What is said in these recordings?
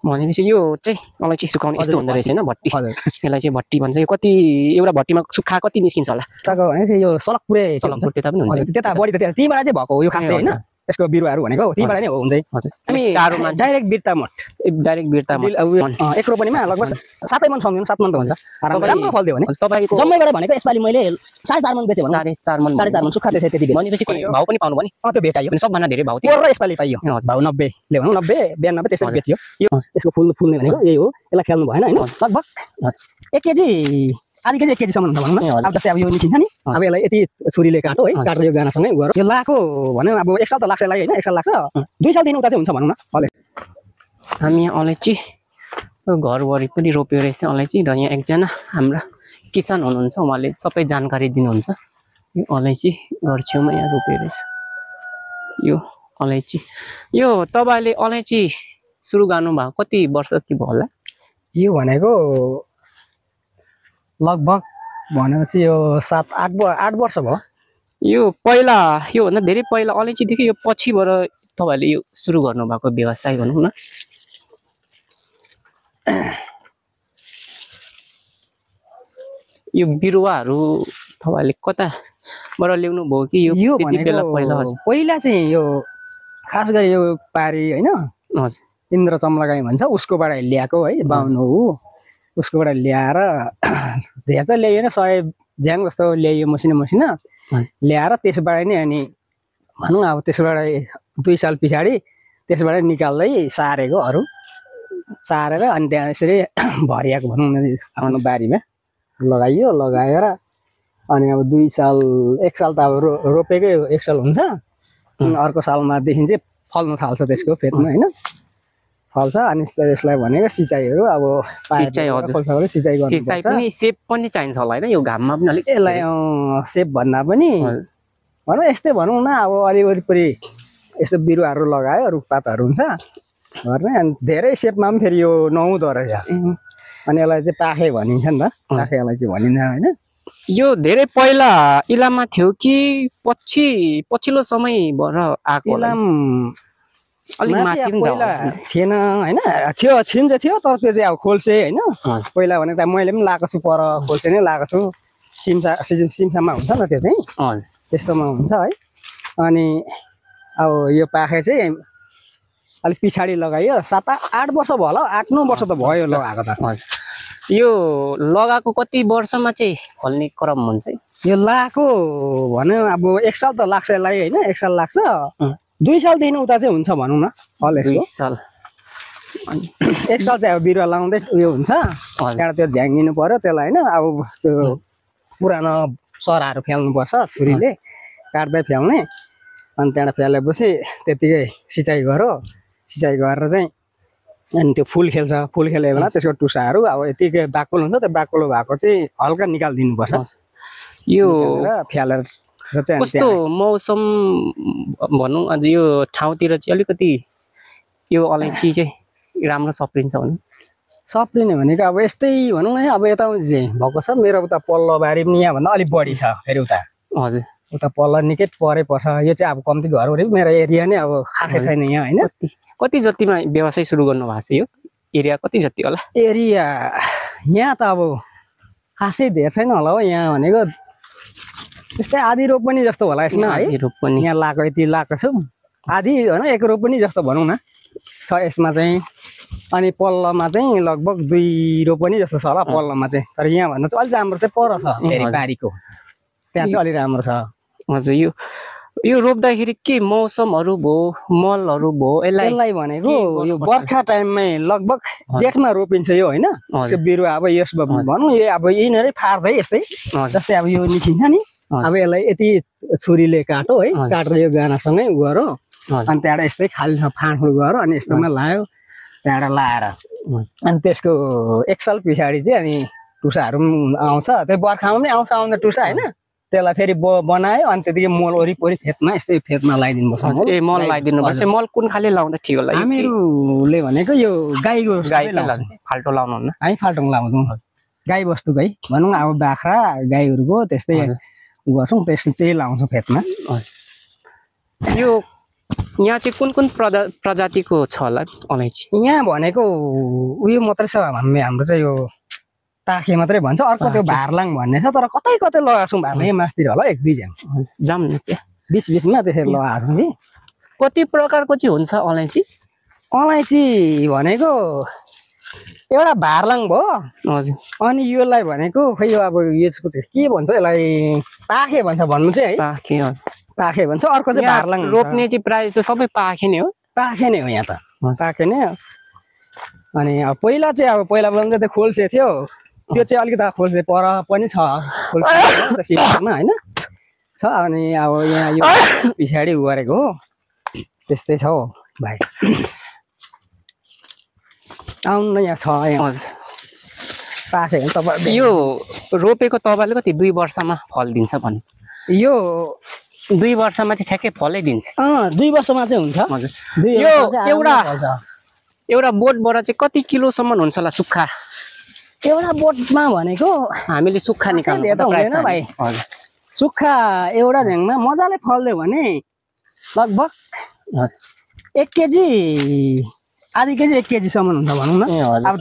भनेपछि यो चाहिँ अलैँची सुकाउने यस्तो हुँदो रहेछ हैन भट्टी हजुर यसलाई चाहिँ भट्टी भन्छ यो कति एउटा भट्टीमा सुक्खा कति निस्किन्छ होला टाको भने चाहिँ यो सलक पुरै सलकपुर त्यता पनि हुन्छ हजुर त्यता बढी त त्यहीबाट चाहिँ भएको हो यो खास चाहिँ हैन यसको बिरुवाहरू भनेको त्यहीबाट नै हो हुन्छ हजुर हामी कारोमा डाइरेक्ट बिर्ता मठ डाइरेक्ट बिर्ता एक रोपनीमा लगभग 7 मन सम्झिनु 7 मन त हुन्छ राम्रो फल दियो भने तपाईको जम्मैबाट भनेको यसपालि मैले 4.5 मन बेचे भने 4.5 मन सुक्खा थिए त्यति बेला भनेपछि भाउ पनि पाउनु भने त्यो भेटायो सबभन्दा धेरै भाउ थियो र यसपालि पाइयो भाउ 90 ले भनौँ 90 92 त्यसरी बेचियो यसको फुल्ने भनेको यही हो यसलाई खेल्नु भएन हैन लगभग 1 केजी आधी केजी 1 केजी सम्म हुन्छ भनौँ न अब जस्तै अब यो निकिन्छ नि अब यसलाई यति छुरीले काटो है काटेर यो गानासँगै गएर यो लाको भन्यो अब 1 साल त लाग्छ यसलाई हैन 1 साल लाग्छ 2 साल दिन उता चाहिँ हुन्छ भनौँ न हामी अलैँची घर वरिपरि रोप्यो रहेछ अलैँची र यहाँ एकजना हाम्रा किसान हुनुहुन्छ उहाँले सबै जानकारी दिनुहुन्छ यो अलैँची घर छेउमा यहाँ रोप्यो रहेछ यो अलैँची यो तपाईले अलैँची सुरु गर्नु भयो कति वर्ष कि भयो होला यो भनेको लगभग भनेपछि यो 7-8 वर्ष भयो यो पहिला यो भन्दा धेरै पहिला अलैँची देखि यो पछिबाट तपाईले यो सुरु गर्नु भएको व्यवसाय भनौँ न यो बिरुवाहरू तपाईले कताबाट ल्याउनु भयो कि यो त्यति बेला पहिला चाहिँ यो खास गरी यो पारी हैन हजुर इन्द्र चम्लागाई भन्छ उसकोबाट ल्याएको है बाहुन हो उसकोबाट ल्याएर धेरै चाहिँ ल्याएन 100 ज्याङ जस्तो ल्याइयो मसिना ल्याएर त्यसबाट नै अनि भनौँ अब त्यसबाट 2 साल पछाडि त्यसबाट निकाल्दै सारेकोहरू सारेर अनि त्यहाँ यसरी भरिएको भनौँ न आफ्नो बारीमा लगाएर अनि अब 2 साल 1 साल त अब रोपेकै 1 साल हुन्छ अर्को सालमा देखि चाहिँ फल्न थाल्छ त्यसको फेदमा हैन फल्छ अनि यसलाई भनेको सिँचाइहरू अब सिँचाइ पनि सेप पनि चाहिन्छ होला हैन यो घाममा पनि अलिक यसलाई सेप भन्दा पनि भनौँ यस्तै भनौँ न अब अलि वरिपरि यस्तो बिरुवाहरू लगायो रुखपातहरू हुन्छ गर्ने अनि धेरै सेपमा पनि फेरि यो नहुँदो रहेछ अनि यसलाई चाहिँ पाखे भनिन्छ नि त पाखेलाई चाहिँ भनिन्छ हैन यो धेरै पहिला इलाममा थियो कि पछिल्लो समय भएर आएको इलाम अलिक माथि पहिला थिएन हैन थियो तर त्यो चाहिँ अब खोल्से हैन पहिला भने त मैले पनि लगाएको छु पर खोल्से नै लगाएको छु सिमसामा हुन्छ नि त्यो चाहिँ त्यस्तोमा हुन्छ है अनि अब यो पाखे चाहिँ अलिक पछाडि लगायो 7-8 वर्ष भयो होला 8-9 वर्ष त भयो लगाएको त यो लगाएको कति वर्षमा चाहिँ फल्ने क्रम हुन्छ यो लगाएको भन्यो अब 1 साल त लाग्छ यसलाई हैन 1 साल लाग्छ 2 सालदेखि उता चाहिँ हुन्छ भनौँ न फल यसको 2 साल अनि 1 साल चाहिँ अब बिरुवा लाउँदै उयो हुन्छ त्यहाँ त्यो झ्याङ्गिनु पर्यो त्यसलाई हैन अब त्यो पुरानो सराहरू फ्याल्नुपर्छ छुरीले काट्दै फ्याल्ने अनि त्यहाँबाट फ्यालेपछि त्यतिकै सिँचाइ गरेर चाहिँ अनि त्यो फुल खेल्यो बेला त्यसको टुसाहरू अब यतिकै बाक्लो हुन्छ त्यो बाक्लो भएको चाहिँ हल्का निकालिदिनुपर्छ यो फ्यालेर कस्तो मौसम भनौँ अझ यो ठाउँतिर चाहिँ अलिकति यो अलैँची चाहिँ राम्रो सप्रिन्छ भने सप्रिने भनेको अब यस्तै भनौँ न अब यता चाहिँ भएको छ मेरो उता पल्लो बारी पनि यहाँभन्दा अलिक बढी छ फेरि उता हजुर उता पल्लो निकै परै पर्छ यो चाहिँ अब कम्ती घरहरू मेरो एरिया नै अब खासै छैन यहाँ हैन कति जतिमा व्यवसाय सुरु गर्नु भएको छ यो एरिया कति जति होला एरिया यहाँ त अब खासै धेरै छैन होला हो यहाँ भनेको त्यस्तै आधी रोपनी जस्तो होला यसमा है यहाँ लाएको यति लाएको छु आधी होइन 1 रोपनी जस्तो भनौँ न छ यसमा चाहिँ अनि पल्लोमा चाहिँ लगभग 2 रोपनी जस्तो छ होला पल्लोमा चाहिँ तर यहाँ भन्दा चाहिँ अलिक राम्रो चाहिँ पर छ फेरि बारीको त्यहाँ चाहिँ अलिक राम्रो छ हजुर यो रोप्दाखेरि के मौसमहरू भयो मलहरू भयो यसलाई भनेको यो बर्खा टाइममै लगभग जेठमा रोपिन्छ यो हैन त्यो बिरुवा अब यस भनौँ यो अब यिनीहरै फार्दै यस्तै जस्तै अब यो निखिन्छ नि अब यसलाई यति छुरीले काटो है काटेर यो गानासँगै गरो अनि त्यहाँबाट यस्तै खाली फाँडफुँड गरो अनि यस्तोमा लायो त्यहाँबाट लाएर अनि त्यसको 1 साल पछाडि चाहिँ अनि टुसाहरू पनि आउँछ त्यो बर्खामा पनि आउँछ टुसा हैन त्यसलाई फेरि बनायो अनि त्यतिकै मल वरिपरि फेदमा यस्तै फेदमा लगाइदिनुपर्छ मल लगाइदिनुपर्छ मल कुन खाले लाउँदा ठिक होला हामीहरूले भनेको यो गाईको फाल्टो लाउनु हुन्न हामी फाल्टो लाउँछौँ गाई बस्तुकै भनौँ अब बाख्रा गाईहरूको त्यस्तै गर्छौँ त्यही लाउँछौँ फेदमा यो यहाँ चाहिँ कुन कुन प्रजातिको छ होला अलैँची यहाँ भनेको उयो मात्रै छ हाम्रो चाहिँ यो टाखे मात्रै भन्छ अर्को त्यो भारलाङ भन्ने छ तर कतै कतै लगाएको छौँ भारलाङ मासतिर होला एक दुई झ्याङ जाम न त्यहाँ बिचमा त्यसरी लगाएको छौँ कि कति प्रकारको चाहिँ हुन्छ अलैँची अलैँची भनेको एउटा भारलाङ भयो हजुर अनि योलाई भनेको खै यो अब यसको चाहिँ के भन्छ यसलाई पाखे भन्छ भन्नु चाहिँ है पाखे भन्छ अर्को चाहिँ भारलाङ रोप्ने चाहिँ प्रायः जस्तो सबै पाखे नै हो पाखे नै हो यहाँ त पाखे नै हो अनि अब पहिला चाहिँ अब पहिला बोलाउँदा त्यो खोल्से थियो त्यो चाहिँ अलिकति खोल्से पर पनि छ खोल्से होइन छ अनि अब यहाँ यो पछाडि उ गरेको हो त्यस्तै छ हो भाइ आउनु न यहाँ छ यहाँ पाखे तपाईँ यो रोपेको तपाईँले कति 2 वर्षमा फल दिन्छ भन्नु यो 2 वर्षमा चाहिँ ठ्याक्कै फलै दिन्छ 2 वर्षमा चाहिँ हुन्छ हजुर यो एउटा बोटबाट चाहिँ कति किलोसम्म हुन्छ होला सुक्खा एउटा बोटमा भनेको हामीले सुक्खा निकाल्नु भाइ हजुर सुक्खा एउटा झ्याङमा मजाले फल्यो भने लगभग 1 केजी आधी केजी 1 केजीसम्म हुन्छ भनौँ न अब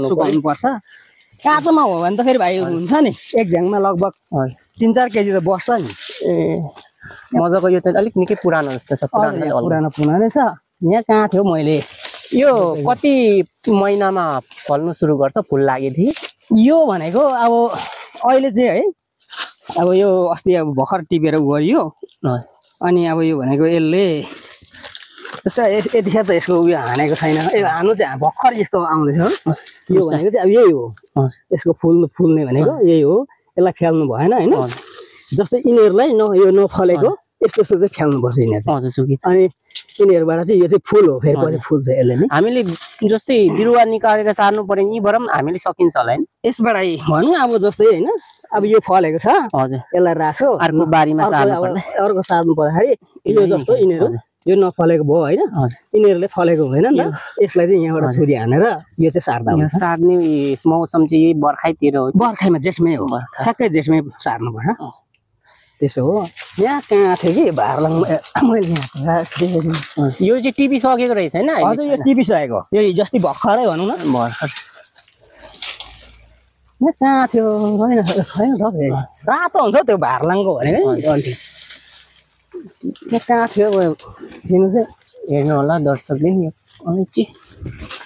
सुकाउनु पर्छ काँचोमा हो भने त फेरि भाइ हुन्छ नि एक झ्याङमा लगभग 3-4 केजी त बस्छ नि मजाको यो त अलिक निकै पुरानो जस्तो छ पुरानो छ यहाँ कहाँ थियो मैले यो कति महिनामा फल्नु सुरु गर्छ फुल लागेदेखि यो भनेको अब अहिले चाहिँ है अब यो अस्ति अब भर्खर टिपेर गरियो अनि अब यो भनेको यसले जस्तो यतिखेर त यसको उयो हानेको छैन हानु चाहिँ भर्खर यस्तो आउँदैछ यो भनेको चाहिँ अब यही हो यसको फुल्ने भनेको यही हो यसलाई फ्याल्नु भएन होइन जस्तै यिनीहरूलाई यो नफलेको यस्तो यस्तो चाहिँ फ्याल्नुपर्छ यिनीहरू अनि यिनीहरूबाट चाहिँ यो चाहिँ फुल हो फेरि पछि फुल्छ यसले नि हामीले जस्तै बिरुवा निकालेर सार्नु पर्यो यहीँबाट पनि हामीले सकिन्छ होला होइन यसबाट भनौँ अब जस्तै होइन अब यो फलेको छ हजुर यसलाई राख्यो अर्को बारीमा अर्को सार्नु पर्दाखेरि यो जस्तो यिनीहरू यो नफलेको भयो होइन यिनीहरूले फलेको हुँदैन नि त यसलाई चाहिँ यहाँबाट छुरी हानेर यो चाहिँ सार्दा हुन्छ सार्ने मौसम चाहिँ यही बर्खाइतिर हो बर्खामा जेठमै हो ठ्याक्कै जेठमै सार्नु पर्छ त्यसो हो यहाँ कहाँ थियो कि भारलाङ मैले यो चाहिँ टिपी सकेको रहेछ होइन हजुर यो टिपी सकेको यो जस्तै भर्खरै भनौँ न भर्खर यहाँ कहाँ थियो होइन छैन त फेरि रातो हुन्छ त्यो भारलाङको भनेको यहाँ कहाँ थियो हेर्नु चाहिँ हेर्नु होला दर्शकले यो अलैँची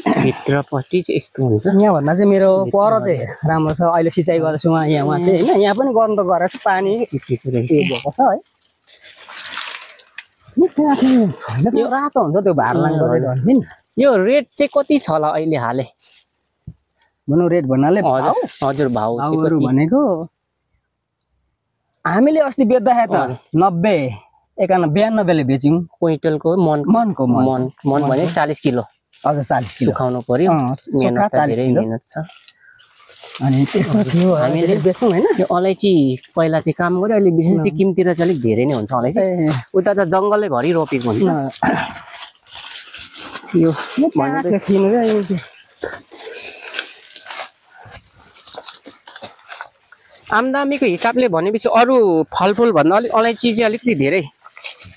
भित्रपट्टि चाहिँ यस्तो हुन्छ यहाँभन्दा चाहिँ मेरो पर चाहिँ राम्रो छ अहिले सिँचाइ गर्दैछु यहाँ चाहिँ होइन यहाँ पनि गर्नु त गरेको छु पानी भएको छ है कहाँ थियो यो रातो हुन्छ त्यो भारलाङको यो रेट चाहिँ कति छ होला अहिले हाले भनौँ रेट भन्नाले हजुर भाउ भनेको हामीले अस्ति बेच्दाखेरि त 90-91-92ले बेच्यौँ क्विन्टलको मनको भने 40 किलो हजुर 40 किलो सुकाउनु पर्यो मेहनत छ अनि त्यस्तो थियो हामीले बेच्छौँ होइन यो अलैँची पहिला चाहिँ काम गर्यो अहिले विशेष सिक्किमतिर चाहिँ अलिक धेरै नै हुन्छ अलैँची उता त जङ्गलै भरि रोपेको हुन्छ यो आम्दामीको हिसाबले भनेपछि अरू फलफुल भन्दा अलिक अलैँची चाहिँ अलिकति धेरै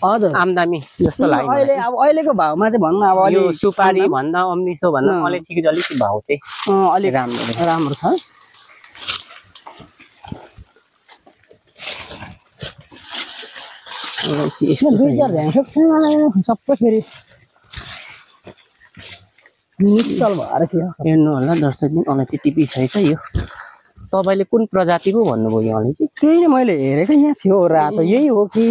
हजुर आम्दामी जस्तो लाग्यो अहिले अब अहिलेको भाउमा चाहिँ भन्नु अब यो सुपारी भन्दा अम्लिसो भन्दा अलैँचीको चाहिँ अलिकति भाउ चाहिँ अलिक राम्रो छ सबै फेरि निश्चल भएर थियो हेर्नु होला दर्शकले अलैँची टिपिसकेछ यो तपाईँले कुन प्रजाति पो भन्नुभयो यो अलैँची त्यही नै मैले हेरेको यहाँ थियो रातो यही हो कि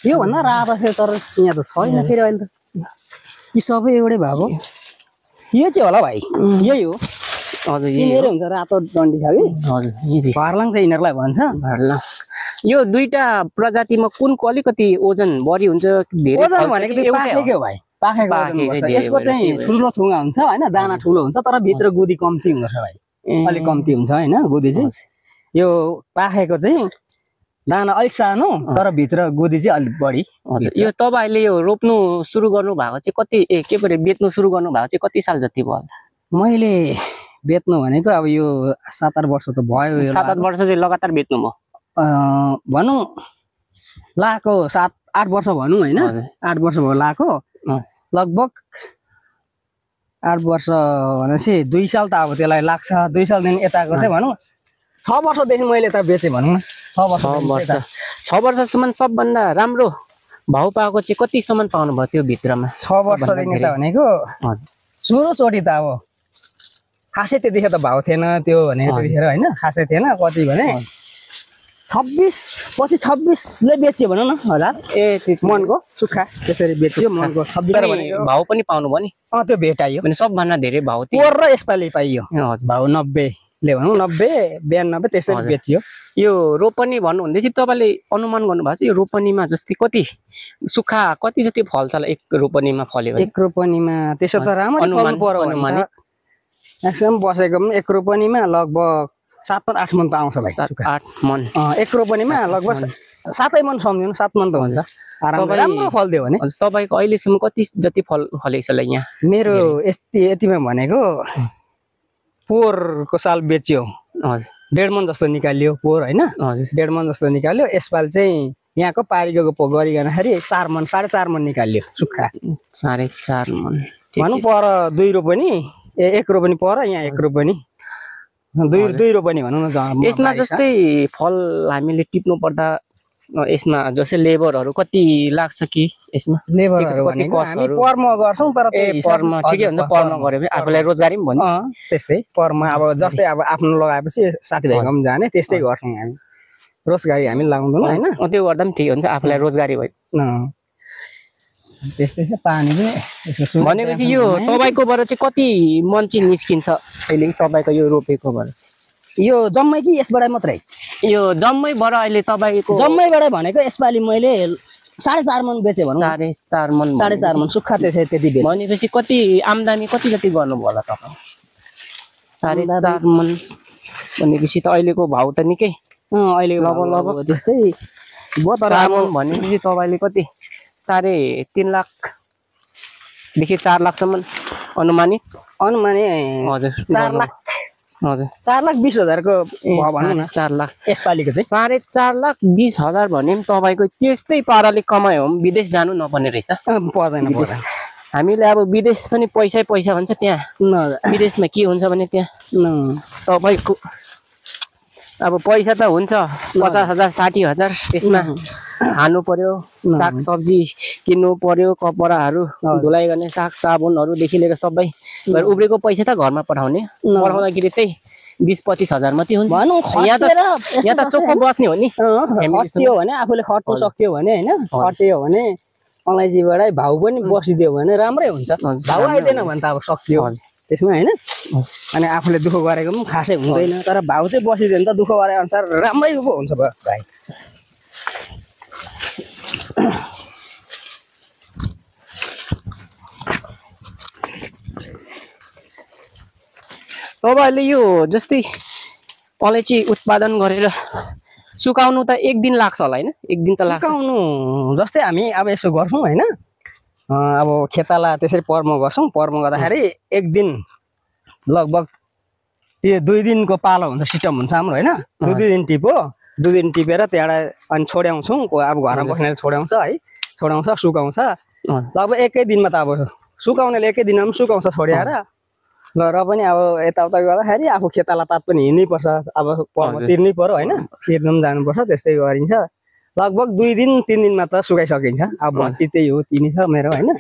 यो भन्दा रातो थियो तर यहाँ त छैन फेरि अहिले त यी सबै एउटै भएको यो चाहिँ होला भाइ यही हो हजुर यिनीहरू हुन्छ रातो डन्डी छ कि हजुर भारलाङ चाहिँ यिनीहरूलाई भन्छ भारलाङ यो दुईटा प्रजातिमा कुनको अलिकति ओजन बढी हुन्छ धेरै ओजन भनेको त्यो पाखेकै हो भाइ पाखेको यसको चाहिँ ठुलो थुङ्गा हुन्छ होइन दाना ठुलो हुन्छ तर भित्र गुदी कम्ती हुन्छ भाइ अलिक कम्ती हुन्छ होइन गुदी चाहिँ यो पाखेको चाहिँ दाना अलिक सानो तर भित्र गुदी चाहिँ अलिक बढी यो तपाईँले यो रोप्नु सुरु गर्नु भएको चाहिँ कति के परे बेच्नु सुरु गर्नु भएको चाहिँ कति साल जति भयो मैले बेच्नु भनेको अब यो 7-8 वर्ष त भयो 7-8 वर्ष चाहिँ लगातार बेच्नु भयो भनौँ लाको 8 वर्ष भनौँ होइन, हजुर 8 वर्ष भयो लाएको लगभग 8 वर्ष भनेपछि 2 साल त अब त्यसलाई लाग्छ, 2 सालदेखि यताको चाहिँ भनौँ 6 वर्षदेखि मैले त बेचेँ भनौँ न, 6 वर्षसम्म सबभन्दा राम्रो भाउ पाएको चाहिँ कतिसम्म पाउनु भयो त्यो भित्रमा? 6 वर्षदेखि त भनेको सुरुचोटि त अब खासै त्यतिखेर त भाउ थिएन त्यो भनेको त्यतिखेर होइन, खासै थिएन। कति भने 26 पछि 26ले बेच्यो भनौँ न हजार मनको सुक्खा त्यसरी बेच्यो मनको 26 भनेको भाउ पनि पाउनु भयो नि? त्यो भेटाइयो भने सबभन्दा धेरै भाउ थियो पोहोर र यसपालि पाइयो हजुर भाउ 90 ले भनौँ 90 92 त्यसरी बेचियो। यो रोपनी भन्नुहुँदै थियो तपाईँले अनुमान गर्नुभएको छ यो रोपनीमा जस्तै कति सुक्खा कति जति फल्छ होला एक रोपनीमा फल्यो भने? एक रोपनीमा त्यसो त राम्ररी फल्नु पर्यो भने म्याक्सिमम बसेको पनि एक रोपनीमा लगभग 7 मन 8 मन त आउँछ भाइ। 7-8 मन एक रोपनीमा लगभग 7 मन सम्झिनु 7 मन त हुन्छ आरामले राम्रो फल्दियो भने। तपाईँको अहिलेसम्म कति जति फलेको छ होला यहाँ? मेरो यतिमा भनेको पोहोरको साल बेच्यो हजुर 1.5 मन जस्तो निकालियो पोहोर होइन, हजुर 1.5 मन जस्तो निकाल्यो। यसपालि चाहिँ यहाँको पारिको गरिकनखेरि 4 मन 4.5 मन निकाल्यो सुक्खा। 4.5 मन भनौँ पर 2 रोपनी 1 रोपनी पर यहाँ 1 रोपनी 2 रोपनी भनौँ न। यसमा जस्तै फल हामीले टिप्नु पर्दा यसमा जस्तै लेबरहरू कति लाग्छ कि यसमा? लेबरहरू भनेको हामी पर्म गर्छौँ तर पर्म ठिकै हुन्छ, पर्म गरे भने आफूलाई रोजगारी पनि भन्छ त्यस्तै पर्म अब जस्तै अब आफ्नो लगाएपछि साथीभाइको पनि जाने त्यस्तै गर्छौँ हामी, रोजगारी हामी लगाउँदैनौँ होइन। त्यो गर्दा पनि ठिक हुन्छ आफूलाई रोजगारी भयो त्यस्तै छ। पानी चाहिँ भनेपछि यो तपाईँकोबाट चाहिँ कति मन चाहिँ निस्किन्छ अहिले तपाईँको यो रोपेकोबाट? यो जम्मै कि यसबाट मात्रै? यो जम्मैबाट अहिले तपाईँको जम्मैबाट भनेको यसपालि मैले 4.5 मन बेचेँ भनौँ। 4.5 मन 4.5 मन सुक्खा त्यति बेच भनेपछि कति आम्दानी कति जति गर्नुभयो होला तपाईँ? 4.5 मन भनेपछि त अहिलेको भाउ त निकै अहिले लगभग त्यस्तै 4 मन भनेपछि तपाईँले कति 3.5 लाखदेखि 4 लाखसम्म अनुमानित हजुर 4 लाख हजुर 4,20,000 को भनौँ न 4 लाख यसपालिको चाहिँ 4,20,000 भने पनि तपाईँको त्यस्तै पाराले कमायो भने विदेश जानु नपर्ने रहेछ। पर्दैन हामीले अब विदेश पनि पैसा हुन्छ त्यहाँ विदेशमा के हुन्छ भने त्यहाँ तपाईँको अब पैसा त हुन्छ 50,000 60,000 त्यसमा खानु पर्यो, साग सब्जी किन्नु पर्यो, कपडाहरू धुलाइ गर्ने साग साबुनहरूदेखि लिएर सबै उब्रेको पैसा त घरमा पठाउने पठाउँदाखेरि त्यही 20-25 हजार मात्रै हुन्छ। यहाँ त चोखो बस्ने हो नि, खटियो भने आफूले खट्नु सक्यो भने होइन, खटियो भने अलैँचीबाटै भाउ पनि बसिदियो भने राम्रै हुन्छ। भाउ आइदिएन भने त अब सकियो त्यसमा होइन। अनि आफूले दुःख गरेको पनि खासै हुँदैन तर भाउ चाहिँ बसिदियो भने त दुःख गरे अनुसार राम्रै पो हुन्छ भाइ। तपाईँहरूले यो जस्तै अलैँची उत्पादन गरेर सुकाउनु त 1 दिन लाग्छ होला होइन? 1 दिन त लाग्छ सुकाउनु। जस्तै हामी अब यसो गर्छौँ होइन, अब खेताला त्यसरी पर्म गर्छौँ, पर्म गर्दाखेरि 1 दिन लगभग त्यो 2 दिनको पालो हुन्छ सिस्टम हुन्छ हाम्रो होइन। 2 दिन टिप्यो 2 दिन टिपेर त्यहाँबाट अनि छोड्याउँछौँ, अब घरमा बस्नेले छोड्याउँछ है, छोड्याउँछ सुकाउँछ लगभग 1 दिनमा त अब सुकाउनेले 1 दिनमा पनि सुकाउँछ छोड्याएर र पनि अब यताउता गर्दाखेरि आफू खेताला पात पनि हिँड्नै पर्छ, अब पर्म तिर्नै पर्यो होइन, तिर्नु पनि जानुपर्छ त्यस्तै गरिन्छ। लगभग 2 दिन 3 दिनमा त सुकाइसकिन्छ। अब भट्टी त्यही हो तिनी छ मेरो होइन,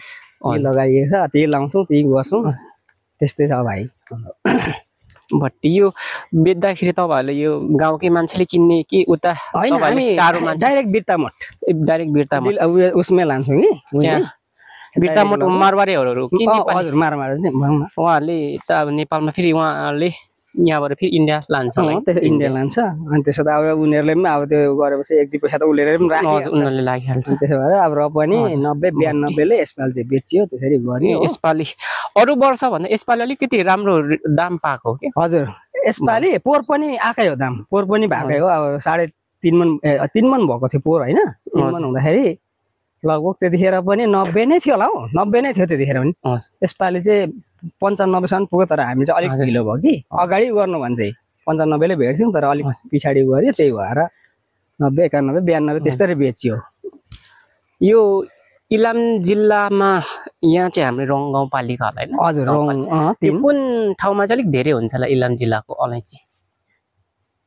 लगाइएको छ त्यही लाउँछौँ त्यही गर्छौँ त्यस्तै छ भाइ। भट्टी यो बेच्दाखेरि तपाईँहरूले यो गाउँकै मान्छेले किन्ने कि उता होइन, हामी डाइरेक्ट बिर्तामोट उसमै लान्छौँ कि बिर्तामोट मारवाडीहरू कि हजुर मारवाडी उहाँहरूले त अब नेपालमा फेरि उहाँहरूले यहाँबाट फेरि इन्डिया लान्छ इन्डिया लान्छ। अनि त्यसो त अब उनीहरूले पनि अब त्यो गरेपछि 1-2 पैसा त उसले पनि राख्छ उनीहरूले लागिहाल्छ। त्यसो भएर अब र पनि 90-92ले यसपालि चाहिँ बेचियो त्यसरी गरियो। यसपालि अरू वर्ष भन्दा यसपालि अलिकति राम्रो दाम पाएको हो कि? हजुर यसपालि पोहोर पनि आएकै हो दाम, पोहोर पनि भएकै हो। अब 3.5 मन 3 मन भएको थियो पोहोर होइन, 3 मन हुँदाखेरि लगभग त्यतिखेर पनि 90 नै थियो होला हौ, 90 नै थियो त्यतिखेर पनि। यसपालि चाहिँ 95 सम्म पुग्यो तर हामी चाहिँ अलिक ढिलो भयो कि अगाडि गर्नु भने चाहिँ 95ले भेट्थ्यौँ तर अलिक पछाडि गऱ्यो त्यही भएर 90 91 92 त्यस्तरी बेचियो। यो इलाम जिल्लामा यहाँ चाहिँ हाम्रो रङ गाउँपालिका होला हैन हजुर रङ यो कुन ठाउँमा चाहिँ अलिक धेरै हुन्छ होला इलाम जिल्लाको अलैँची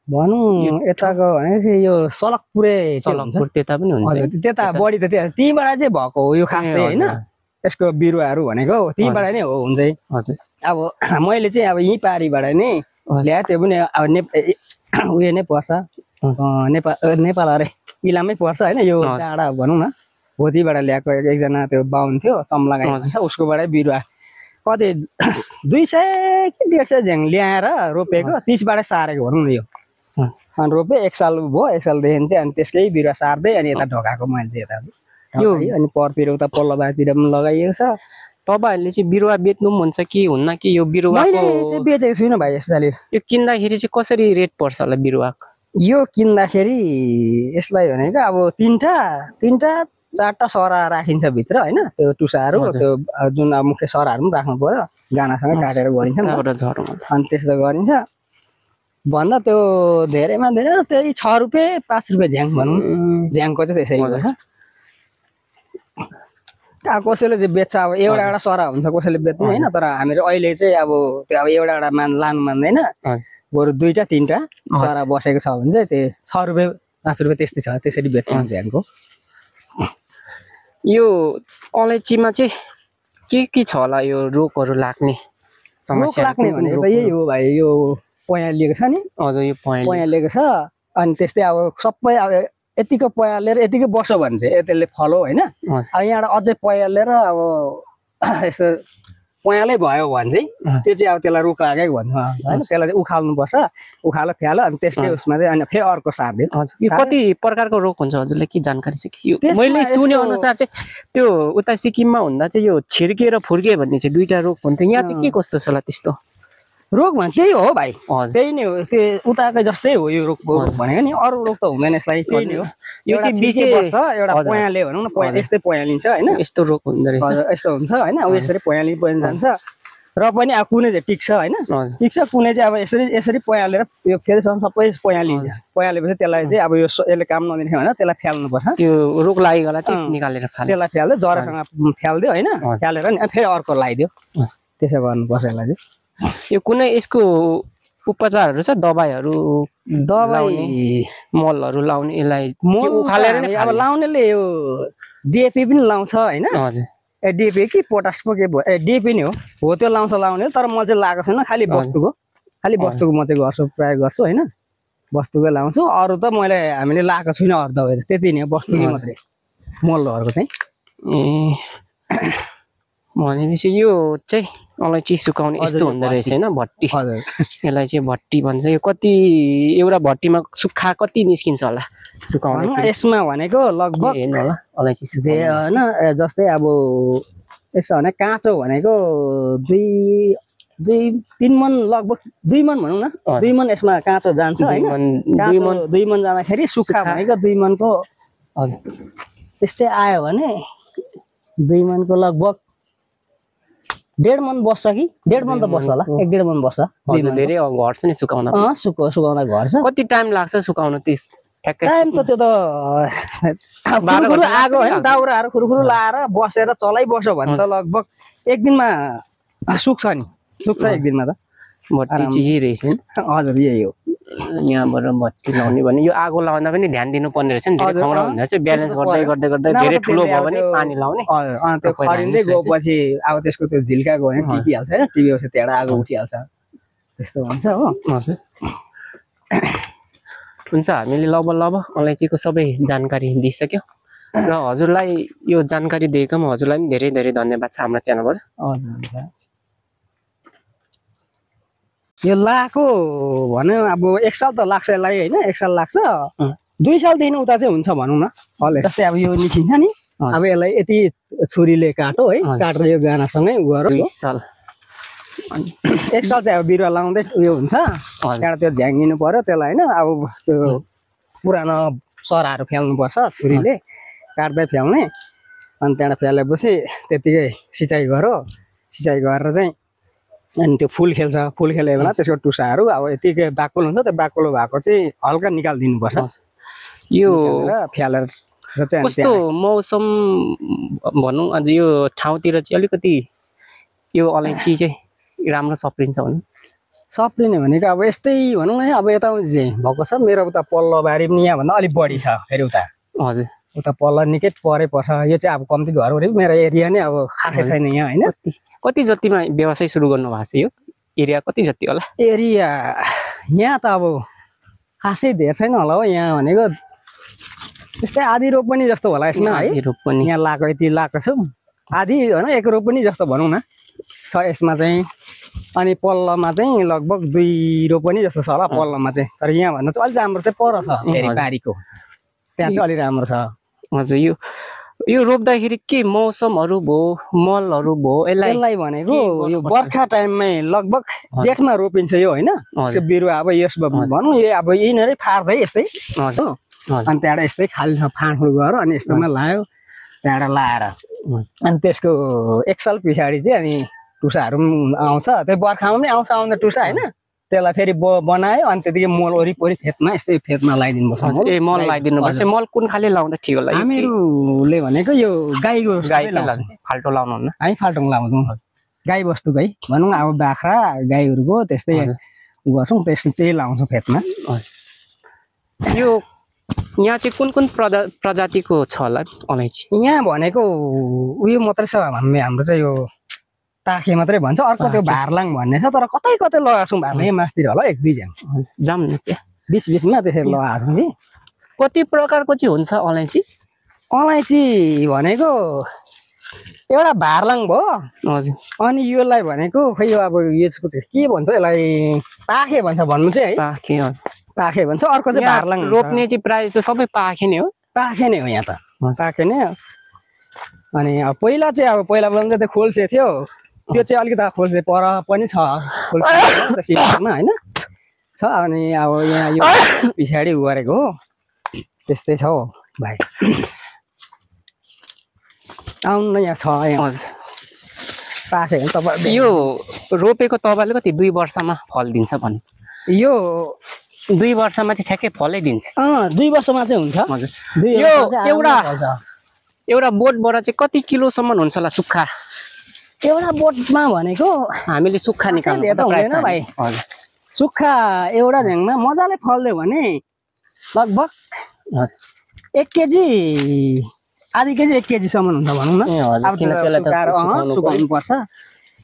भनौँ यताको भनेपछि यो सलकपुरे चाहिँ हुन्छ सलकपुर त्यता पनि हुन्छ हजुर त्यता बढी त त्यहीँबाट चाहिँ भएको हो यो खास चाहिँ होइन यसको बिरुवाहरू भनेको त्यहीँबाट नै हो हुन्छ हजुर अब मैले चाहिँ अब यहीँ पारीबाट नै ल्याएँ त्यो पनि अब उयो नै पर्छ नेपाल अरे इलामै पर्छ होइन यो टाढा भनौँ न भोतीबाट ल्याएको एकजना त्यो बाहुन थियो चम्लागाई भन्छ उसकोबाटै बिरुवा कति 200 कि 150 झ्याङ ल्याएर रोपेको 30बाटै सारेको भनौँ न यो अनि रोपेँ 1 साल भयो 1 सालदेखि चाहिँ अनि त्यसकै बिरुवा सार्दै अनि यता ढोकाएको मैले चाहिँ यता यो अनि परतिर उता पल्लो बारतिर पनि लगाइएको छ तपाईहरुले चाहिँ बिरुवा बेच्नु पनि हुन्छ कि हुन्न कि यो बिरुवाको मैले चाहिँ बेचेको छुइनँ भाइ यसपालि यो किन्दाखेरि चाहिँ कसरी रेट पर्छ होला बिरुवाको यो किन्दाखेरि यसलाई भनेको अब तीनटा चारटा सरा राखिन्छ भित्र हैन त्यो टुसाहरू त्यो जुन अब मुख्य सराहरू पनि राख्नु पर्यो गानासँग काटेर गरिन्छ अनि त्यस्तो गरिन्छ भन्दा त्यो धेरैमा धेरै त्यही 6 रुपैयाँ 5 रुपैयाँ झ्याङ भनौँ झ्याङको चाहिँ त्यसरी गर्छ कसैले चाहिँ बेच्छ अब एउटा सरा हुन्छ कसैले बेच्ने हैन तर हामीहरू अहिले चाहिँ अब त्यो अब एउटा लानु मान्दैन बरु 2टा 3टा सरा बसेको छ भने चाहिँ त्यो 6 रुपैयाँ 5 रुपैयाँ त्यस्तै छ त्यसरी बेच्छ झ्याङको यो अलैँचीमा चाहिँ के छ होला यो रोगहरू लाग्ने समस्या लाग्ने भनेको यही हो भाइ यो पया लिएको छ नि हजुर यो पया लिएको छ अनि त्यस्तै अब सबै अब यतिको पया लिएर यतिकै वर्ष भने चाहिँ त्यसले फलो हैन अब यहाँबाट अझै पया लिएर अब यस्तो पयालै भयो भने चाहिँ त्यो चाहिँ अब त्यसलाई रोग लागेको भन्नु हैन त्यसलाई चाहिँ उखाल्नुपर्छ उखालो फ्यालो अनि त्यसकै उसमा चाहिँ अनि फेरि अर्को सार्दियो यो कति प्रकारको रोग हुन्छ हजुरलाई के जानकारी छ कि मैले सुने अनुसार चाहिँ त्यो उता सिक्किममा हुँदा चाहिँ यो छिर्के र फुर्के भन्ने चाहिँ 2टा रोग हुन्थ्यो यहाँ चाहिँ के कस्तो छ होला त्यस्तो रोग भने त्यही हो भाइ त्यही नै हो त्यो उताकै जस्तै हो यो रोग भनेको नि अरू रोग त हुँदैन यसलाई त्यही नै हो यो चाहिँ विशेष एउटा पयाले भनौँ न पया यस्तै पया लिन्छ हैन यस्तो रोग हुँदो रहेछ यस्तो हुन्छ हैन अब यसरी पया लिनु पनि जान्छ र पनि अब कुनै चाहिँ टिक्छ हैन टिक्छ कुनै चाहिँ अब यसरी पया लिएर यो फेरिसम्म सबै पया लिन्छ पया लिएपछि त्यसलाई चाहिँ अब यो यसले काम नदिने भने त्यसलाई फ्याल्नु पर्छ त्यो रोग लागेकोलाई चाहिँ निकालेर फाल्यो त्यसलाई फ्याल्दै जरासँग फ्याल्दियो हैन फ्यालेर नि फेरि अर्को लगाइदियो त्यसो गर्नुपर्छ यसलाई चाहिँ यो कुनै यसको उपचारहरू छ दबाईहरू मलहरू लाउने यसलाई उखालेर अब लाउनेले यो डिएपी पनि लाउँछ हैन ए डिएपी कि पोटास पो के डिएपी नै हो त्यो लाउने तर म चाहिँ लगाएको छैन खालि वस्तुको म चाहिँ गर्छु प्रयोग गर्छु हैन वस्तुकै लाउँछु अरू त मैले हामीले लगाएको छैन अरू दबाई त्यति नै वस्तुकै मात्रै मलहरूको चाहिँ भनेपछि यो चाहिँ अलैँची सुकाउने यस्तो हुँदो रहेछ हैन भट्टी यसलाई चाहिँ भट्टी भन्छ यो कति एउटा भट्टीमा सुक्खा कति निस्किन्छ होला सुकाउने यसमा भनेको लगभग हैन होला अलैँची हैन जस्तै अब यसो भने काँचो भनेको 2-3 मन लगभग 2 मन भनौँ न 2 मन यसमा काँचो जान्छ हैन 2 मन जाँदाखेरि सुक्खा भनेको 2 मनको त्यस्तै आयो भने 2 मनको लगभग 1.5 मन बस्छ कि 1.5 मन त बस्छ होला 1-1.5 मन बस्छ धेरै घट्छ नि सुकाउन सुकाउँदा घट्छ कति टाइम लाग्छ सुकाउन त्यस टाइम त त्यो त खुरुखुरु आगो हैन दाउराहरू खुरुखुरु लाएर बसेर चलाइबस्यो भने त लगभग 1 दिनमा सुक्छ एक दिनमा त भट्टी चाहिँ यही रहेछ नि हजुर यही हो यहाँबाट भट्टी लाउने भने यो आगो लाउँदा पनि ध्यान दिनुपर्ने रहेछ नि धेरै ठाउँमा हुन्छ चाहिँ ब्यालेन्स गर्दै गर्दै धेरै ठुलो भयो भने पानी लाउने त्यो खरिँदै गएपछि अब त्यसको त्यो झिल्का गयो भने टिपिहाल्छ हैन टिपेपछि त्यहाँ आगो उठिहाल्छ त्यस्तो हुन्छ हो हुन्छ हामीले लगभग अलैँचीको सबै जानकारी दिइसक्यो र हजुरलाई यो जानकारी दिएकोमा हजुरलाई पनि धेरै धेरै धन्यवाद छ हाम्रो च्यानलबाट हजुर यो लाको भन्यो अब 1 साल त लाग्छ यसलाई हैन 1 साल लाग्छ 2 सालदेखि उता चाहिँ हुन्छ भनौँ न जस्तै अब यो निस्किन्छ नि अब यसलाई यति छुरीले काटो है काटेर यो गानासँगै गएर 2 साल 1 साल चाहिँ अब बिरुवा लाउँदै उयो हुन्छ त्यहाँबाट त्यो झ्याङ्गिनु पर्यो त्यसलाई हैन अब त्यो पुरानो सराहरू फ्याल्नुपर्छ छुरीले काट्दै फ्याल्ने अनि त्यहाँबाट फ्यालेपछि त्यतिकै सिँचाइ गरेर चाहिँ अनि त्यो फुल खेल्यो बेला त्यसको टुसाहरू अब यतिकै बाक्लो हुन्छ त्यो बाक्लो भएको चाहिँ हल्का निकालिदिनुपर्छ यो फ्यालेर र चाहिँ अनि कस्तो मौसम भनौँ अझ यो ठाउँतिर चाहिँ अलिकति यो अलैँची चाहिँ राम्रो सप्रिन्छ भनौँ सप्रिने भनेको अब यस्तै भनौँ न अब यताउति चाहिँ भएको छ मेरो उता पल्लो बारी पनि यहाँभन्दा अलिक बढी छ फेरि उता हजुर उता पल्लो निकै परै पर्छ यो चाहिँ अब कम्ती घरहरू मेरो एरिया नै अब खासै छैन यहाँ होइन कति जतिमा व्यवसाय सुरु गर्नु भएको छ यो एरिया कति जति होला एरिया यहाँ त अब खासै धेर छैन होला हो यहाँ भनेको त्यस्तै आधी रोपनी जस्तो होला यसमा है आधी रोपनी यहाँ लाएको यति लाएको छु आधी होइन 1 रोपनी जस्तो भनौँ न छ यसमा चाहिँ अनि पल्लोमा चाहिँ लगभग 2 रोपनी जस्तो छ होला पल्लोमा चाहिँ तर यहाँ भन्दा चाहिँ अलिक राम्रो चाहिँ पर छ फेरि बारीको त्यहाँ चाहिँ अलि राम्रो छ हजुर यो रोप्दाखेरि के मौसमहरू भयो मलहरू भयो यसलाई भनेको यो बर्खा टाइममै लगभग जेठमा रोपिन्छ यो होइन त्यो बिरुवा अब यस भनौँ यो अब यिनीहरू फाट्दै यस्तै अनि त्यहाँबाट यस्तै खाली फाँडफुँड गरेर अनि यस्तोमा लायो त्यहाँबाट लाएर अनि त्यसको 1 साल पछाडि चाहिँ अनि टुसाहरू पनि आउँछ त्यो बर्खामा पनि आउँछ टुसा होइन त्यसलाई फेरि बनायो अनि त्यतिकै मल वरिपरि फेदमा यस्तै फेदमा लगाइदिनुपर्छ ए मल लगाइदिनुपर्छ मल कुन खाले लाउँदा ठिक होला हामीहरूले भनेको यो गाईको फाल्टो लाउनुहुन्न हामी फाल्टो लाउँछौँ गाई बस्तुकै भनौँ अब बाख्रा गाईहरूको त्यस्तै गर्छौँ त्यही लाउँछौँ फेदमा यो यहाँ चाहिँ कुन प्रजातिको छ होला अलैँची यहाँ भनेको उयो मात्रै छ हाम्रो चाहिँ यो ताखे मात्रै भन्छ अर्को त्यो भारलाङ भन्ने छ तर कतै कतै लगाएको छौँ भारलाङ मासतिर होला 1-2 जाम न त्यहाँ बिचमा त्यसरी लगाएको छौँ कि कति प्रकारको चाहिँ हुन्छ अलैँची भनेको एउटा भारलाङ भयो हजुर अनि योलाई भनेको खै यो अब यसको के भन्छ यसलाई पाखे भन्छ भन्नु चाहिँ है पाखे भन्छ अर्को चाहिँ भारलाङ रोप्ने चाहिँ प्रायः जस्तो सबै पाखे नै हो यहाँ त पाखे नै अनि अब पहिला चाहिँ त्यो खोल्से थियो त्यो चाहिँ अलिकति खोल्से पर पनि छ खोल्सेमा होइन छ अनि अब यहाँ यो पछाडि गरेको हो त्यस्तै छ हो भाइ आउनु न यहाँ छ यहाँ पाखे तपाईँ यो रोपेको तपाईँले कति 2 वर्षमा फल दिन्छ भन्नु यो 2 वर्षमा चाहिँ ठ्याक्कै फलै दिन्छ 2 वर्षमा चाहिँ हुन्छ हजुर यो एउटा बोटबाट चाहिँ कति किलोसम्म हुन्छ होला सुक्खा एउटा बोटमा भनेको हामीले सुक्खा निकाल्नु हुँदैन भाइ सुक्खा एउटा झ्याङमा मजाले फल्यो भने लगभग 1 केजी आधी केजी 1 केजीसम्म हुन्छ भनौँ न सुकाउनु पर्छ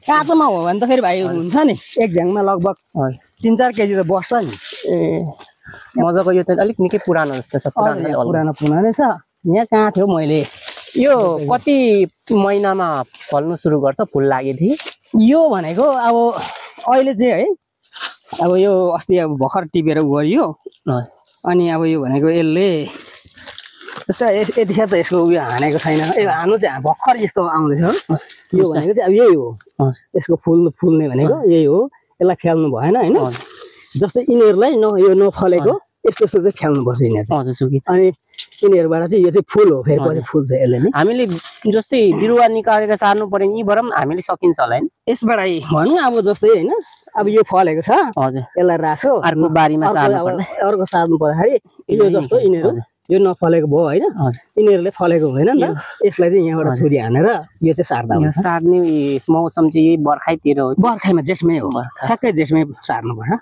काँचोमा हो भने त फेरि भाइ हुन्छ नि 1 झ्याङमा लगभग 3-4 केजी त बस्छ नि मजाको यो त अलिक निकै पुरानो जस्तो छ पुरानो छ यहाँ कहाँ थियो मैले यो कति महिनामा फल्नु सुरु गर्छ फुल लागेदेखि यो भनेको अब अहिले चाहिँ है अब यो अस्ति अब भर्खर टिपेर गरियो अनि अब यो भनेको यसले जस्तो यतिखेर त यसको उयो हानेको छैन हानु चाहिँ भर्खर यस्तो आउँदैछ यो भनेको चाहिँ अब यही हो यसको फुल्ने भनेको यही हो यसलाई फ्याल्नु भएन होइन जस्तै यिनीहरूलाई यो नफलेको यस्तो चाहिँ फ्याल्नुपर्छ यिनीहरू अनि यिनीहरूबाट चाहिँ यो चाहिँ फुल हो फेरि पछि फुल्छ यसले नि हामीले जस्तै बिरुवा निकालेर सार्नु पर्यो यहीँबाट पनि हामीले सकिन्छ होला होइन यसबाट भनौँ अब जस्तै होइन अब यो फलेको छ यसलाई राख्यो अर्को बारीमा अर्को सार्नु पर्दाखेरि यो जस्तो यिनीहरू यो नफलेको भयो होइन यिनीहरूले फलेको हुँदैन नि त यसलाई चाहिँ यहाँबाट छुरी हानेर यो चाहिँ सार्दा हुन्छ सार्ने मौसम चाहिँ यही बर्खाइतिर हो बर्खामा जेठमै हो ठ्याक्कै जेठमै सार्नु पर्यो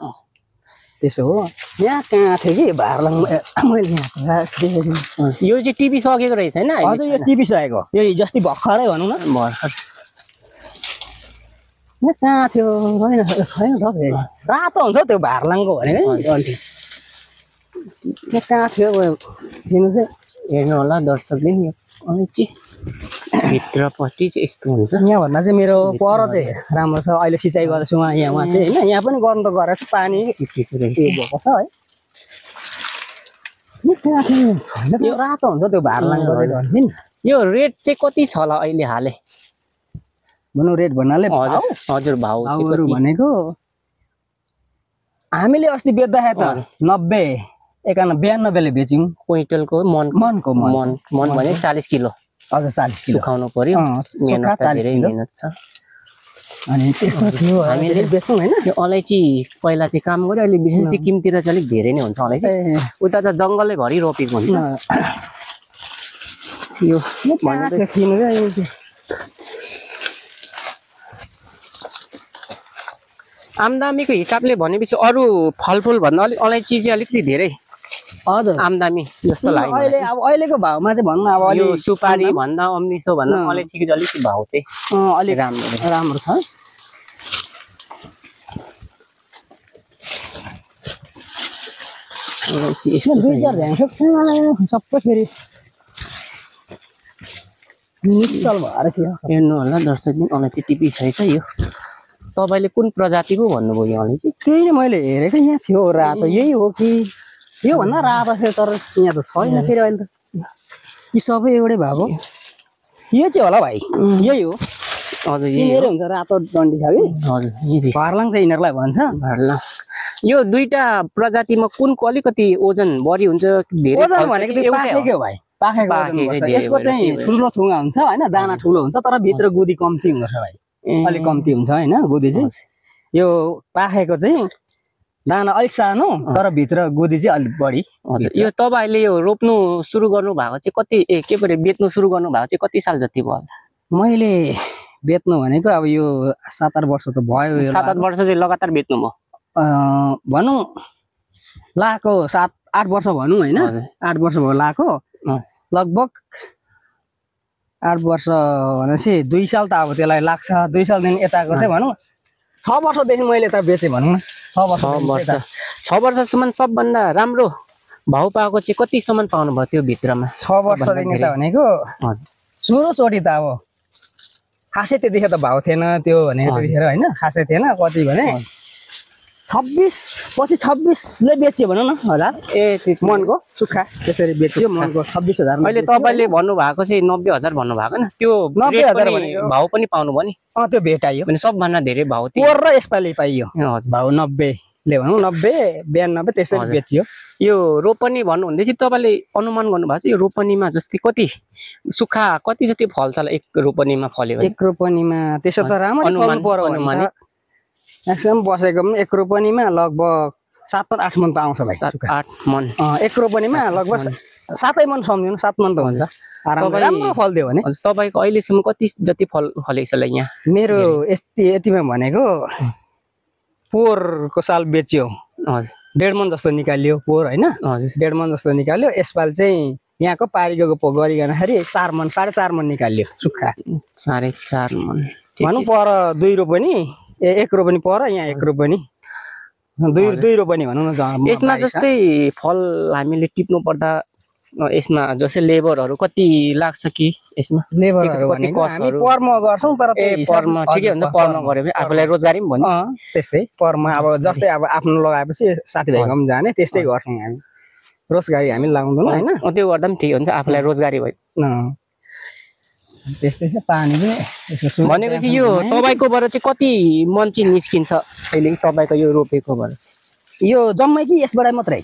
त्यसो हो यहाँ कहाँ थियो कि भारलाङ मैले यो चाहिँ टिपी सकेको रहेछ होइन हजुर यो टिपी सकेको यो जस्तै भर्खरै भनौँ न भर्खर यहाँ कहाँ थियो छैन छैन त फेरि रातो हुन्छ त्यो भारलाङको भनेको यहाँ कहाँ थियो हेर्नु चाहिँ हेर्नु होला दर्शकले यो अलैँची भित्रपट्टि चाहिँ यस्तो हुन्छ यहाँभन्दा चाहिँ मेरो पर चाहिँ राम्रो छ अहिले सिँचाइ गर्दैछु उहाँ चाहिँ होइन यहाँ पनि गर्नु त गरेको छु पानी भएको छ है यो रातो हुन्छ त्यो भारलाङको यो रेट चाहिँ कति छ होला अहिले हाले भनौँ रेट भन्नाले हजुर भाउहरू भनेको हामीले अस्ति बेच्दाखेरि त 90 92ले बेच्यौँ क्विन्टलको मनको भने 40 किलो हजुर 40 किलो सुकाउनु पर्यो मेहनत छ अनि त्यस्तो थियो हामीले बेच्छौँ होइन यो अलैँची पहिला चाहिँ काम गर्यो अहिले विशेष सिक्किमतिर चाहिँ अलिक धेरै नै हुन्छ अलैँची उता त जङ्गलै भरि रोपेको हुन्छ यो कहाँ थियो किन्नु चाहिँ आम्दामीको हिसाबले भनेपछि अरू फलफुल भन्दा अलिक अलैँची चाहिँ अलिकति धेरै हजुर आम्दामी जस्तो लाग्यो अहिले अब अहिलेको भाउमा चाहिँ भन्नु अब यो अलि सुपारी भन्दा अम्लिसो भन्दा अलैँचीको चाहिँ अलिकति भाउ चाहिँ अलिक राम्रो राम्रो छ अलैँची दुई चार ध्यान सबै फेरि निश्चल भएर थियो हेर्नु होला दर्शकले अलैँची टिपिसकेछ यो तपाईँले कुन प्रजाति पो भन्नुभयो यो अलैँची त्यही नै मैले हेरेको यहाँ थियो रातो यही हो कि यो भन्दा रातो थियो तर यहाँ त छैन फेरि अहिले त यी सबै एउटै भएको यो चाहिँ होला भाइ यही हो हजुर यिनीहरू हुन्छ रातो डन्डी छ कि हजुर भर्लाङ चाहिँ यिनीहरूलाई भन्छ भर्ला यो दुईटा प्रजातिमा कुनको अलिकति ओजन बढी हुन्छ धेरै ओजन भनेको त्यो पाकेको हो भाइ पाकेको ओजन गर्छ। यसको चाहिँ ठुलो थुङ्गा हुन्छ होइन दाना ठुलो हुन्छ तर भित्र गुदी कम्ती हुन्छ भाइ अलिक कम्ती हुन्छ होइन गुदी चाहिँ यो पाकेको चाहिँ दाना अलिक सानो तर भित्र गुदी चाहिँ अलिक बढी हजुर यो तपाईँले यो रोप्नु सुरु गर्नु भएको चाहिँ कति के परे बेच्नु सुरु गर्नु भएको चाहिँ कति साल जति भयो मैले बेच्नु भनेको अब यो 7-8 वर्ष त भयो 7-8 वर्ष चाहिँ लगातार बेच्नु भयो भनौँ लाएको 7-8 वर्ष भनौँ होइन 8 वर्ष भयो लाएको लगभग 8 वर्ष भनेपछि 2 साल त अब त्यसलाई लाग्छ 2 सालदेखि यताको चाहिँ भनौँ 6 वर्षदेखि मैले त बेचेँ भनौँ न 6 वर्षसम्म सबभन्दा राम्रो भाउ पाएको चाहिँ कतिसम्म पाउनु भयो त्यो भित्रमा 6 वर्षदेखि त भनेको सुरुचोटि त अब खासै त्यतिखेर त भाउ थिएन त्यो भनेको त्यतिखेर होइन खासै थिएन कति भने 26ले बेच्यो भनौँ न हजार मनको सुक्खा त्यसरी बेच्यो मनको 26,000 अहिले तपाईँले भन्नुभएको चाहिँ 90,000 भन्नुभएको न त्यो 90,000 भनेको भाउ पनि पाउनु भयो नि त्यो भेटाइयो भने सबभन्दा धेरै भाउ पोहोर र यसपालि पाइयो भाउ 90 ले भनौँ 90 92 त्यसरी बेचियो यो रोपनी भन्नुहुँदै चाहिँ तपाईँले अनुमान गर्नुभएको छ यो रोपनीमा जस्तै कति सुक्खा कति जति फल्छ एक रोपनीमा फल्यो एक रोपनीमा त्यसो त राम्ररी फल्नु पर्यो भने म्याक्सिमम बसेको पनि एक रोपनीमा लगभग 7 8 मन त आउँछ भाइ 7-8 मन एक रोपनीमा लगभग 7 मन सम्झिनु 7 मन त हुन्छ राम्रो फल्दियो भने तपाईँको अहिलेसम्म कति जति फलेको छ यहाँ मेरो यतिमा भनेको पोहोरको साल बेच्यो हजुर 1.5 मन जस्तो निकाल्यो पोहोर होइन हजुर 1.5 मन जस्तो निकाल्यो यसपाल चाहिँ यहाँको पारीको गरिकनखेरि 4 मन 4.5 मन निकाल्यो सुक्खा 4.5 मन भनौँ पर 2 रोपनी एक रोपनी पर यहाँ एक रोपनी 2 रोपनी भनौँ न यसमा जस्तै फल हामीले टिप्नु पर्दा यसमा जस्तै लेबरहरू कति लाग्छ कि यसमा लेबरहरू भनेको हामी पर्म गर्छौँ तर पर्म ठिकै हुन्छ पर्म गरे भने आफूलाई रोजगारी पनि भन्नु त्यस्तै पर्म अब जस्तै अब आफ्नो लगाएपछि साथीभाइको पनि जाने त्यस्तै गर्छौँ हामी रोजगारी हामी लगाउँदैनौँ होइन त्यो गर्दा पनि ठिक हुन्छ आफूलाई रोजगारी भयो त्यस्तै छ पानी पनि भनेपछि यो तपाईँकोबाट चाहिँ कति मन चाहिँ निस्किन्छ अहिले तपाईँको यो रोपेकोबाट यो जम्मै कि यसबाट मात्रै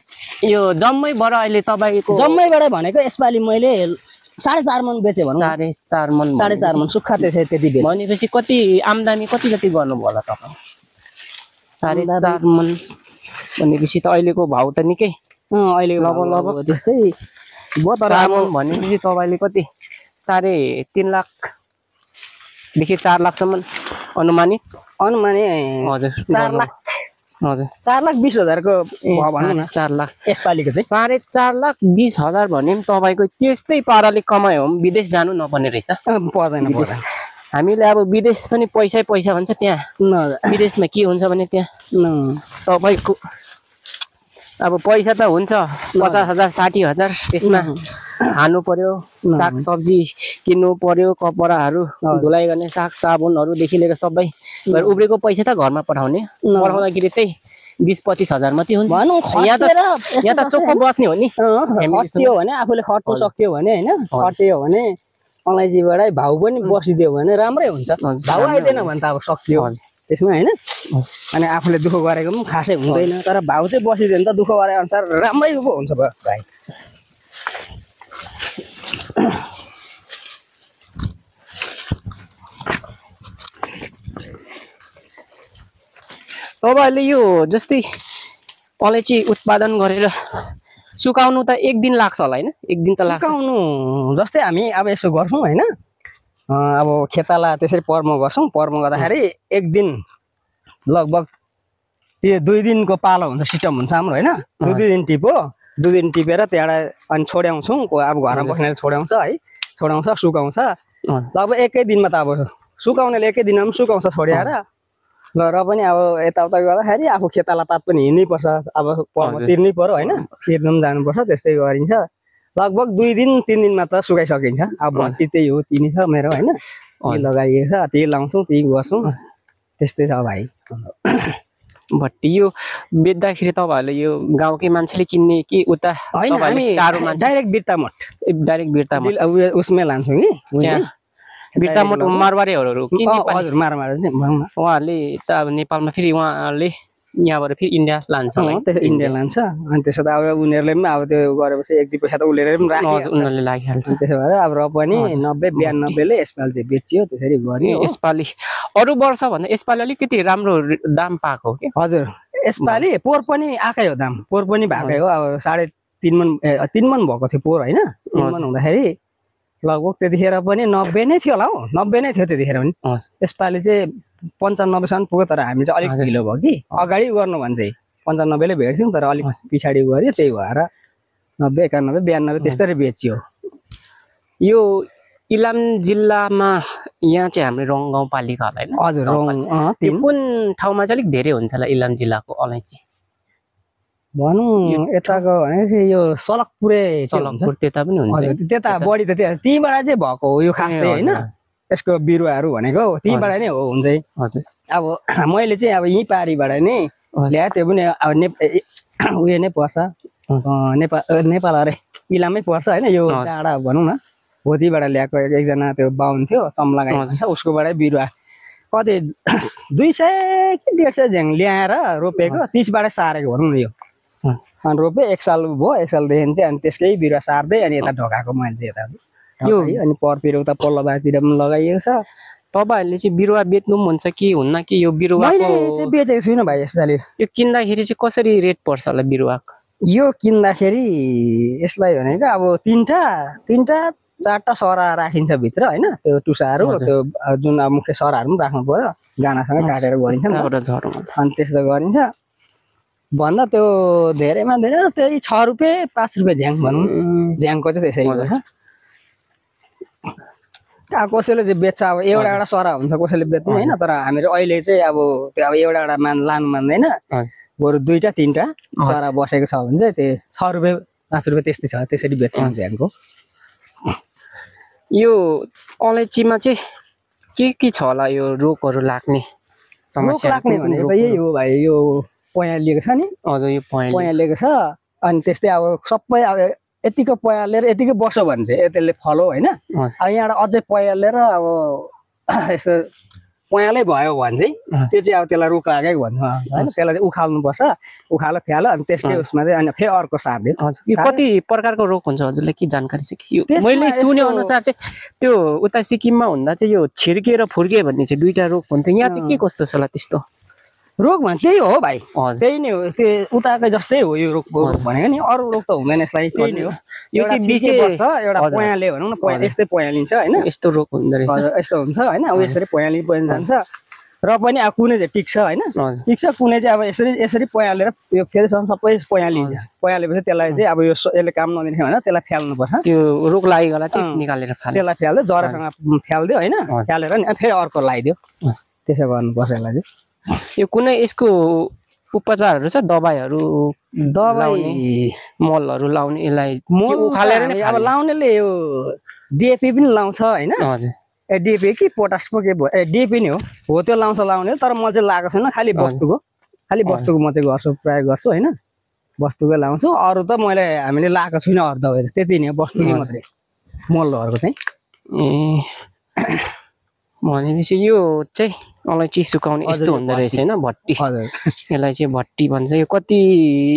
यो जम्मैबाट अहिले तपाईँको जम्मैबाट भनेको यसपालि मैले 4.5 मन बेचेँ भनौँ 4.5 मन सुक्खा त्यति भनेपछि कति आम्दानी कति जति गर्नुभयो होला तपाईँ 4.5 मन भनेपछि त अहिलेको भाउ त निकै अहिले लगभग त्यस्तै 4 मन भनेपछि तपाईँले कति 3.5 लाखदेखि 4 लाखसम्म अनुमानित हजुर 4 लाख हजुर 4,20,000 को भनौँ न 4 लाख यसपालिको चाहिँ 4,20,000 भने पनि तपाईँको त्यस्तै पाराले कमायो भने विदेश जानु नपर्ने रहेछ पर्दैन हामीले अब विदेश पनि पैसा भन्छ त्यहाँ विदेशमा के हुन्छ भने त्यहाँ तपाईँको अब पैसा त हुन्छ 50,000 60,000 त्यसमा खानु पर्यो साग सब्जी किन्नु पर्यो कपडाहरू धुलाइ गर्ने साग साबुनहरूदेखि लिएर सबै उब्रेको पैसा त घरमा पठाउँदाखेरि त्यही 20-25,000 मात्रै हुन्छ यहाँ त चोखो बस्ने हो नि खट्यो भने आफूले खट्नु सक्यो भने होइन खट्यो भने अलैँचीबाटै भाउ पनि बसिदियो भने राम्रै हुन्छ भाउ आइदिएन भने त अब सकियो त्यसमा होइन अनि आफूले दुःख गरेको पनि खासै हुँदैन तर भाउ चाहिँ बसिदियो भने त दुःख गरे अनुसार राम्रै पो हुन्छ भाइ तपाईँहरूले यो जस्तै अलैँची उत्पादन गरेर सुकाउनु त एक दिन लाग्छ होला हैन एक दिन त लाग्छ सुकाउनु जस्तै हामी अब यसो गर्छौँ हैन अब खेताला त्यसरी पर्म गर्छौँ पर्म गर्दाखेरि एक दिन लगभग त्यो 2 दिनको पालो हुन्छ सिस्टम हुन्छ हाम्रो हैन 2 दिन टिप्यो 2 दिन टिपेर त्यहाँबाट अनि छोड्याउँछौँ अब घरमा बस्नेले छोड्याउँछ है छोड्याउँछ सुकाउँछ लगभग एकै दिनमा त अब सुकाउनेले एकै दिनमा पनि सुकाउँछ छोड्याएर र पनि अब यताउता गर्दाखेरि आफू खेतालापात पनि हिँड्नै पर्छ अब पर्म तिर्नै पर्यो हैन तिर्नु पनि जानुपर्छ त्यस्तै गरिन्छ लगभग 2 दिन 3 दिनमा त सुकाइसकिन्छ अब भट्टी त्यही हो तिनी छ मेरो हैन त्यही लगाइएको छ त्यही लाउँछौँ त्यही गर्छौँ त्यस्तै छ भाइ भट्टी यो बेच्दाखेरि तपाईहरुले यो गाउँकै मान्छेले किन्ने कि उता हामी टाढो मान्छे डाइरेक्ट बिर्तामठ डाइरेक्ट बिर्तामठ उसमै लान्छौँ कि बिर्तामठ मारवाडीहरुहरू कि हजुर मारवाडी उहाँहरूले त अब नेपालमा फेरि उहाँहरूले यहाँबाट फेरि इन्डिया लान्छ त्यसो इन्डिया लान्छ अनि त्यसो त अब उनीहरूले पनि अब त्यो गरेपछि एक दुई पैसा त उनीहरूले पनि राख्छ उनीहरूले लागिहाल्छ त्यसो भएर अब र पनि 90 92 ले यसपालि चाहिँ बेचियो त्यसरी गर्यो यसपालि अरु वर्ष भन्दा यसपालि अलिकति राम्रो दाम पाएको हो के हजुर यसपालि पोहोर पनि आकै हो दाम पोहोर पनि भएकै हो अब 3.5 मन 3 मन भएको थियो पोहोर हैन 3 मन हुँदाखेरि लगभग त्यतिखेर पनि 90 नै थियो होला हौ 90 नै थियो त्यतिखेर पनि यसपालि चाहिँ 95 सम्म पुग्यो तर हामी चाहिँ अलिक ढिलो भयो कि अगाडि गर्नु भन्छ 95 ले भेट्थ्यौं तर अलिक पछाडी गर्यो त्यही भएर 90 91 92 त्यसरी बेचियो यो इलाम जिल्लामा यहाँ चाहिँ हाम्रो रङ गाउँपालिका होला हैन हजुर रङ कुन ठाउँमा चाहिँ अलिक धेरै हुन्छ होला इलाम जिल्लाको अलैँची भनौँ यताको भनेपछि यो सलकपुरे सलकपुर त्यता पनि हुन्छ हजुर त्यता बढी त त्यहीबाट चाहिँ भएको हो यो खास चाहिँ हैन यसको बिरुवाहरू भनेको त्यहीबाट नै हो हुन्छ हजुर अब मैले चाहिँ अब यही पारीबाट नै ल्याए त्यो पनि अब उयो नै पर्छ नेपाल अरे इलामै पर्छ हैन यो टाढा भनौँ न होतीबाट ल्याएको एकजना त्यो बाहुन थियो चम्लागाई भन्छ उसकोबाटै बिरुवा कति 200 कि 150 झ्याङ ल्याएर रोपेको 30 बाट सारेको भनौँ न यो अनि रोपे 1 साल भयो 1 सालदेखि चाहिँ अनि त्यसकै बिरुवा सार्दै अनि यता ढोकाको मान्छे यता यो अनि परतिर उता पल्लो बारतिर पनि लगाइएको छ तपाईहरुले चाहिँ बिरुवा बेच्नु पनि हुन्छ कि हुन्न कि यो बिरुवाको मैले चाहिँ बेचेको छुइनँ भाइ यसपालि यो किन्दाखेरि चाहिँ कसरी रेट पर्छ होला बिरुवाको यो किन्दाखेरि यसलाई भनेको अब तीनटा चारटा सरा राखिन्छ भित्र हैन त्यो टुसाहरू त्यो जुन अब मुख्य सराहरू पनि राख्नु पर्यो गानासँग काटेर गरिन्छ नि अनि त्यस्तो गरिन्छ भन्दा त्यो धेरैमा धेरै त्यही 6 रुपैयाँ 5 रुपैयाँ झ्याङ भनौँ झ्याङको चाहिँ त्यसरी गर्छ कसैले चाहिँ बेच्छ अब एउटा सरा हुन्छ कसैले बेच्नु हैन तर हामीहरू अहिले चाहिँ अब त्यो अब एउटा लानु मान्दैन बरु 2टा 3टा सरा बसेको छ भने चाहिँ त्यो 6 रुपैयाँ 5 रुपैयाँ त्यस्तै छ त्यसरी बेच्छ झ्याङको यो अलैँचीमा चाहिँ के छ होला यो रोगहरु लाग्ने समस्या लाग्ने भनेको यही हो भाइ यो पयालिएको छ नि हजुर यो पयालिएको छ अनि त्यस्तै अब सबै अब यतिको पयालेर यतिकै बस्यो भने चाहिँ यसले फलो हैन अब यहाँबाट अझै पयालेर अब यस्तो पयालै भयो भने चाहिँ त्यो चाहिँ अब त्यसलाई रुख लागेको भन्नु हैन त्यसलाई चाहिँ उखाल्नु पर्छ उखालो फ्यालो अनि त्यसकै उसमा चाहिँ अनि फेरि अर्को सार्दियो यो कति प्रकारको रोग हुन्छ हजुरलाई के जानकारी छ कि मैले सुने अनुसार चाहिँ त्यो उता सिक्किममा हुँदा चाहिँ यो छिर्के र फुर्के भन्ने चाहिँ 2टा रोग हुन्थ्यो यहाँ चाहिँ के कस्तो छ होला त्यस्तो रोग भने त्यही हो भाइ त्यही नै हो त्यो उताकै जस्तै हो यो रोग भनेको नि अरू रोग त हुँदैन यसलाई त्यही नै हो यो चाहिँ बिचे वर्ष एउटा पयाले भनौँ न यस्तै पयालिन्छ हैन यस्तो रोग हुँदो रहेछ यस्तो हुन्छ हैन अब यसरी पयाली पनि जान्छ र पनि अब कुनै चाहिँ टिक्छ हैन टिक्छ कुनै चाहिँ अब यसरी पयालेर यो फेरिसम्म सबै पयालिन्छ पयालेपछि त्यसलाई चाहिँ अब यो यसले काम नदिने भने त्यसलाई फ्याल्नु पर्छ त्यो रोग लागेकोला चाहिँ निकालेर त्यसलाई फ्याल्दै जरासँग फ्याल्दियो हैन फ्यालेर नि फेरि अर्को लगाइदियो त्यसो गर्नुपर्छ यसलाई चाहिँ यो कुनै यसको उपचारहरु छ दबाईहरु दबाई मलहरु लाउने यसलाई मल उखालेर नि अब लाउनेले यो डिएपी पनि लाउँछ हैन हजुर डिएपी कि पोटास पो के डिएपी नै हो त्यो लाउँछ लाउने तर म चाहिँ लगाएको छैन खाली वस्तुको म चाहिँ गर्छु प्रयोग गर्छु हैन वस्तुको लाउँछु अरु त मैले हामीले लगाएको छैन अरु दबाई त्यति नै वस्तुकै मात्रै मलहरुको चाहिँ भनेपछि यो चाहिँ अलैँची सुकाउने यस्तो हुँदो रहेछ हैन भट्टी यसलाई चाहिँ भट्टी भन्छ यो कति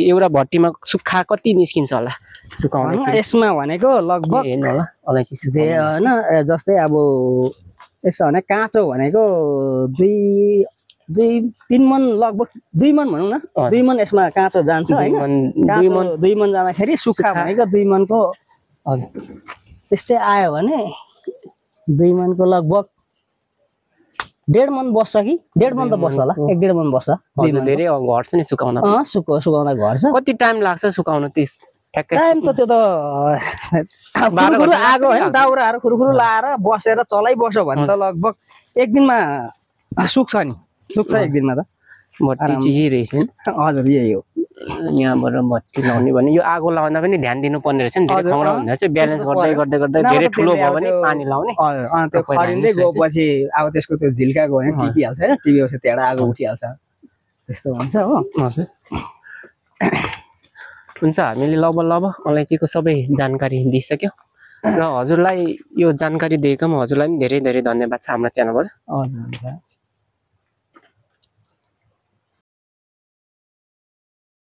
एउटा भट्टीमा सुक्खा कति निस्किन्छ होला सुकाउने यसमा भनेको लगभग हेर्नु होला अलैँची हैन जस्तै अब यसो भने काँचो भनेको 2-3 मन लगभग 2 मन भनौँ न 2 मन यसमा काँचो जान्छ हैन 2 मन जाँदाखेरि सुक्खा भनेको 2 मनको हजुर त्यस्तै आयो भने 2 मनको लगभग 1.5 मन बस्छ कि 1.5 मन त बस्छ होला 1.5 मन बस्छ धेरै घट्छ नि सुकाउन सुकाउँदा घट्छ कति टाइम लाग्छ सुकाउन त्यस ठ्याक्कै टाइम त त्यो त खुरुखुरु आगो हैन दाउराहरु खुरुखुरु लाएर बसेर चलाइबस्यो भने त लगभग 1 दिनमा सुक्छ नि सुक्छ 1 दिनमा त बत्ती चाहिँ यही रहेछ नि हजुर यही हो यहाँबाट बत्ती लाउने भने यो आगो लाउँदा पनि ध्यान दिनुपर्ने रहेछ नि धेरै खौरा हुन्छ चाहिँ ब्यालेन्स गर्दै गर्दै गर्दै धेरै ठुलो भयो भने पानी लाउने त्यो खरिँदै गएपछि अब त्यसको त्यो झिल्का गयो भने टिपिहाल्छ हैन टिपेपछि त्यहाँ आगो उठिहाल्छ त्यस्तो हुन्छ हो हजुर हुन्छ हामीले लब अलैँचीको सबै जानकारी दिइसक्यो र हजुरलाई यो जानकारी दिएकोमा हजुरलाई पनि धेरै धेरै धन्यवाद छ हाम्रो च्यानलबाट हजुर